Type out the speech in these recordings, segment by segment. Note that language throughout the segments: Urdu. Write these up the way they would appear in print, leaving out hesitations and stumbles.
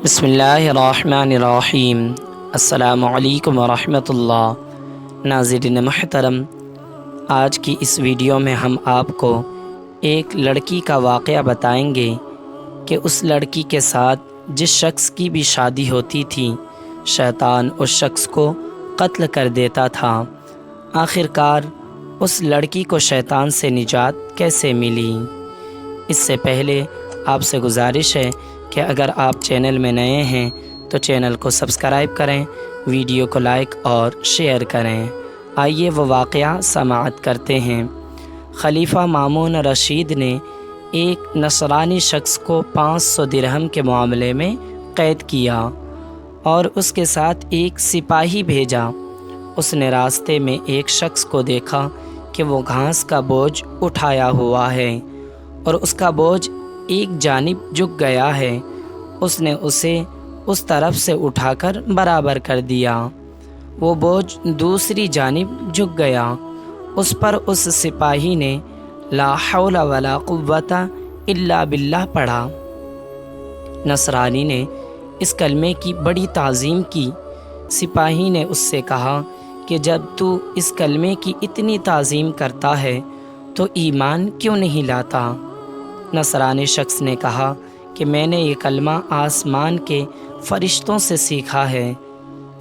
بسم اللہ الرحمن الرحیم۔ السلام علیکم ورحمۃ اللہ۔ ناظرین محترم، آج کی اس ویڈیو میں ہم آپ کو ایک لڑکی کا واقعہ بتائیں گے کہ اس لڑکی کے ساتھ جس شخص کی بھی شادی ہوتی تھی، شیطان اس شخص کو قتل کر دیتا تھا۔ آخر کار اس لڑکی کو شیطان سے نجات کیسے ملی؟ اس سے پہلے آپ سے گزارش ہے کہ اگر آپ چینل میں نئے ہیں تو چینل کو سبسکرائب کریں، ویڈیو کو لائک اور شیئر کریں۔ آئیے وہ واقعہ سماعت کرتے ہیں۔ خلیفہ مامون رشید نے ایک نصرانی شخص کو 500 درہم کے معاملے میں قید کیا اور اس کے ساتھ ایک سپاہی بھیجا۔ اس نے راستے میں ایک شخص کو دیکھا کہ وہ گھاس کا بوجھ اٹھایا ہوا ہے اور اس کا بوجھ ایک جانب جھک گیا ہے۔ اس نے اسے اس طرف سے اٹھا کر برابر کر دیا۔ وہ بوجھ دوسری جانب جھک گیا۔ اس پر اس سپاہی نے لا حول ولا قوت الا باللہ پڑھا۔ نصرانی نے اس کلمے کی بڑی تعظیم کی۔ سپاہی نے اس سے کہا کہ جب تو اس کلمے کی اتنی تعظیم کرتا ہے تو ایمان کیوں نہیں لاتا؟ نصرانی شخص نے کہا کہ میں نے یہ کلمہ آسمان کے فرشتوں سے سیکھا ہے۔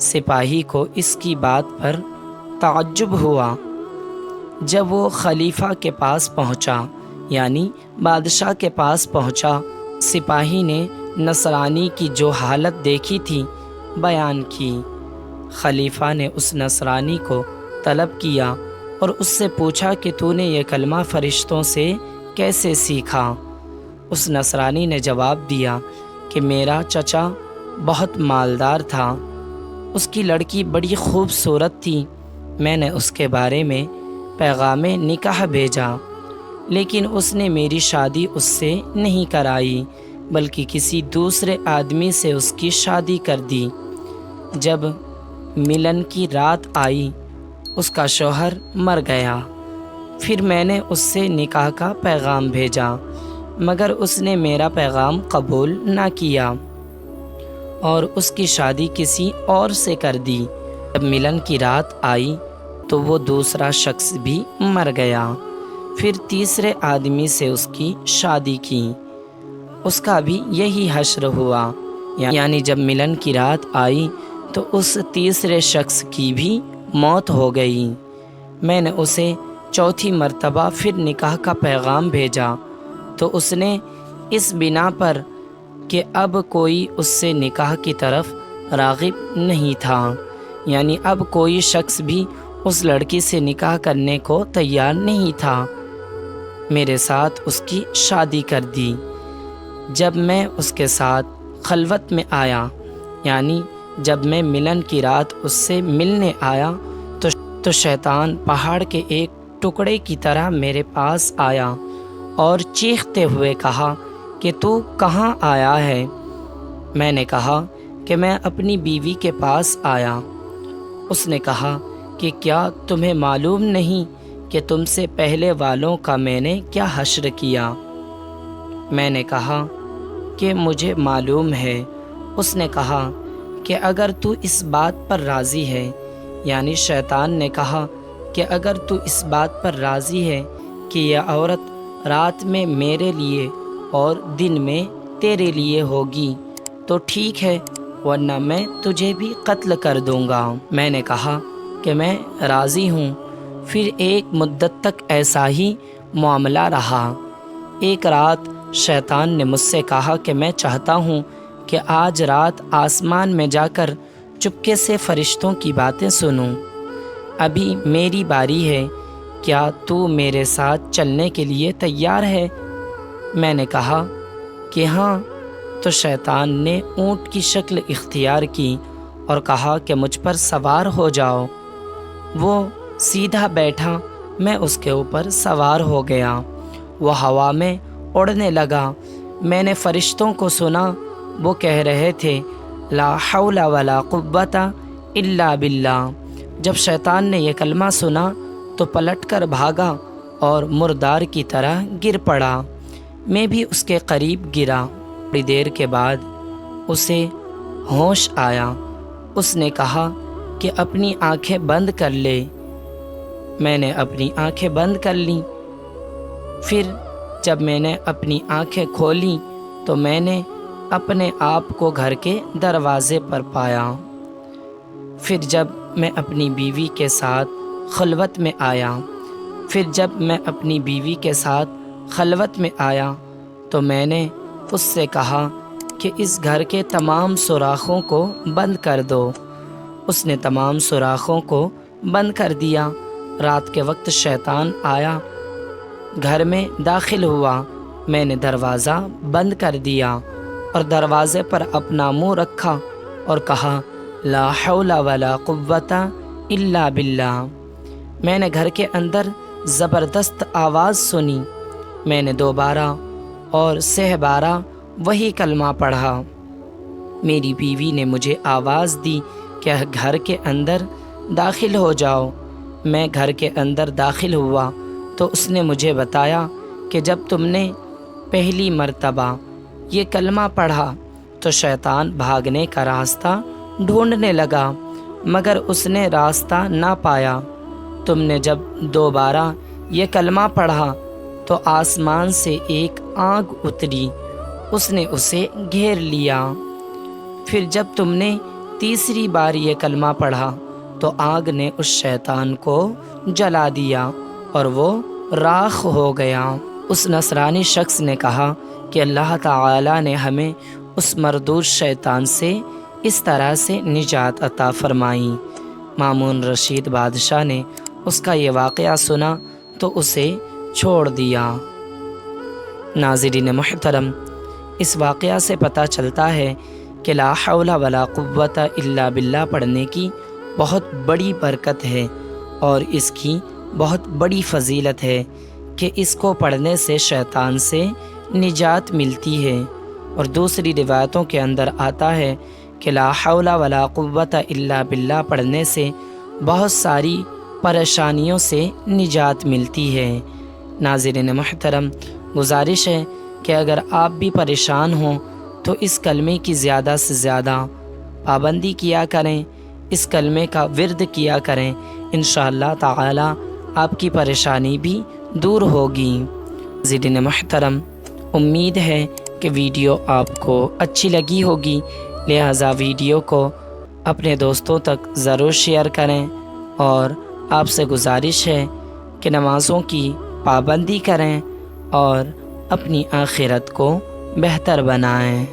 سپاہی کو اس کی بات پر تعجب ہوا۔ جب وہ خلیفہ کے پاس پہنچا، یعنی بادشاہ کے پاس پہنچا، سپاہی نے نصرانی کی جو حالت دیکھی تھی بیان کی۔ خلیفہ نے اس نصرانی کو طلب کیا اور اس سے پوچھا کہ تو نے یہ کلمہ فرشتوں سے کیسے سیکھا؟ اس نصرانی نے جواب دیا کہ میرا چچا بہت مالدار تھا، اس کی لڑکی بڑی خوبصورت تھی، میں نے اس کے بارے میں پیغام نکاح بھیجا، لیکن اس نے میری شادی اس سے نہیں کرائی بلکہ کسی دوسرے آدمی سے اس کی شادی کر دی۔ جب ملن کی رات آئی، اس کا شوہر مر گیا۔ پھر میں نے اس سے نکاح کا پیغام بھیجا مگر اس نے میرا پیغام قبول نہ کیا اور اس کی شادی کسی اور سے کر دی۔ جب ملن کی رات آئی تو وہ دوسرا شخص بھی مر گیا۔ پھر تیسرے آدمی سے اس کی شادی کی، اس کا بھی یہی حشر ہوا، یعنی جب ملن کی رات آئی تو اس تیسرے شخص کی بھی موت ہو گئی۔ میں نے اسے چوتھی مرتبہ پھر نکاح کا پیغام بھیجا تو اس نے اس بنا پر کہ اب کوئی اس سے نکاح کی طرف راغب نہیں تھا، یعنی اب کوئی شخص بھی اس لڑکی سے نکاح کرنے کو تیار نہیں تھا، میرے ساتھ اس کی شادی کر دی۔ جب میں اس کے ساتھ خلوت میں آیا، یعنی جب میں ملن کی رات اس سے ملنے آیا تو شیطان پہاڑ کے ایک ٹکڑے کی طرح میرے پاس آیا اور چیختے ہوئے کہا کہ تو کہاں آیا ہے؟ میں نے کہا کہ میں اپنی بیوی کے پاس آیا۔ اس نے کہا کہ کیا تمہیں معلوم نہیں کہ تم سے پہلے والوں کا میں نے کیا حشر کیا؟ میں نے کہا کہ مجھے معلوم ہے۔ اس نے کہا کہ اگر تو اس بات پر راضی ہے، یعنی شیطان نے کہا کہ اگر تو اس بات پر راضی ہے کہ یہ عورت رات میں میرے لیے اور دن میں تیرے لیے ہوگی تو ٹھیک ہے، ورنہ میں تجھے بھی قتل کر دوں گا۔ میں نے کہا کہ میں راضی ہوں۔ پھر ایک مدت تک ایسا ہی معاملہ رہا۔ ایک رات شیطان نے مجھ سے کہا کہ میں چاہتا ہوں کہ آج رات آسمان میں جا کر چپکے سے فرشتوں کی باتیں سنوں۔ ابھی میری باری ہے، کیا تو میرے ساتھ چلنے کے لیے تیار ہے؟ میں نے کہا کہ ہاں۔ تو شیطان نے اونٹ کی شکل اختیار کی اور کہا کہ مجھ پر سوار ہو جاؤ۔ وہ سیدھا بیٹھا، میں اس کے اوپر سوار ہو گیا۔ وہ ہوا میں اڑنے لگا۔ میں نے فرشتوں کو سنا، وہ کہہ رہے تھے لا حول ولا قوت الا باللہ۔ جب شیطان نے یہ کلمہ سنا تو پلٹ کر بھاگا اور مردار کی طرح گر پڑا۔ میں بھی اس کے قریب گرا۔ تھوڑی دیر کے بعد اسے ہوش آیا۔ اس نے کہا کہ اپنی آنکھیں بند کر لے۔ میں نے اپنی آنکھیں بند کر لیں۔ پھر جب میں نے اپنی آنکھیں کھولیں تو میں نے اپنے آپ کو گھر کے دروازے پر پایا۔ پھر جب میں اپنی بیوی کے ساتھ خلوت میں آیا تو میں نے اس سے کہا کہ اس گھر کے تمام سوراخوں کو بند کر دو۔ اس نے تمام سوراخوں کو بند کر دیا۔ رات کے وقت شیطان آیا، گھر میں داخل ہوا۔ میں نے دروازہ بند کر دیا اور دروازے پر اپنا منہ رکھا اور کہا لا حول ولا قوت الا باللہ۔ میں نے گھر کے اندر زبردست آواز سنی۔ میں نے 2 بار اور 6 بار وہی کلمہ پڑھا۔ میری بیوی نے مجھے آواز دی کہ گھر کے اندر داخل ہو جاؤ۔ میں گھر کے اندر داخل ہوا تو اس نے مجھے بتایا کہ جب تم نے پہلی مرتبہ یہ کلمہ پڑھا تو شیطان بھاگنے کا راستہ ڈھونڈنے لگا مگر اس نے راستہ نہ پایا۔ تم نے جب 2 بار یہ کلمہ پڑھا تو آسمان سے ایک آگ اتری، اس نے اسے گھیر لیا۔ پھر جب تم نے تیسری بار یہ کلمہ پڑھا تو آگ نے اس شیطان کو جلا دیا اور وہ راکھ ہو گیا۔ اس نصرانی شخص نے کہا کہ اللہ تعالی نے ہمیں اس مردود شیطان سے اس طرح سے نجات عطا فرمائی۔ مامون رشید بادشاہ نے اس کا یہ واقعہ سنا تو اسے چھوڑ دیا۔ ناظرین محترم، اس واقعہ سے پتہ چلتا ہے کہ لا حول ولا قوت الا باللہ پڑھنے کی بہت بڑی برکت ہے اور اس کی بہت بڑی فضیلت ہے کہ اس کو پڑھنے سے شیطان سے نجات ملتی ہے۔ اور دوسری روایتوں کے اندر آتا ہے کہ لا حول ولا قوت الا باللہ پڑھنے سے بہت ساری پریشانیوں سے نجات ملتی ہے۔ ناظرین محترم، گزارش ہے کہ اگر آپ بھی پریشان ہوں تو اس کلمے کی زیادہ سے زیادہ پابندی کیا کریں، اس کلمے کا ورد کیا کریں، انشاءاللہ تعالی آپ کی پریشانی بھی دور ہوگی۔ ناظرین محترم، امید ہے کہ ویڈیو آپ کو اچھی لگی ہوگی، لہٰذا ویڈیو کو اپنے دوستوں تک ضرور شیئر کریں اور آپ سے گزارش ہے کہ نمازوں کی پابندی کریں اور اپنی آخرت کو بہتر بنائیں۔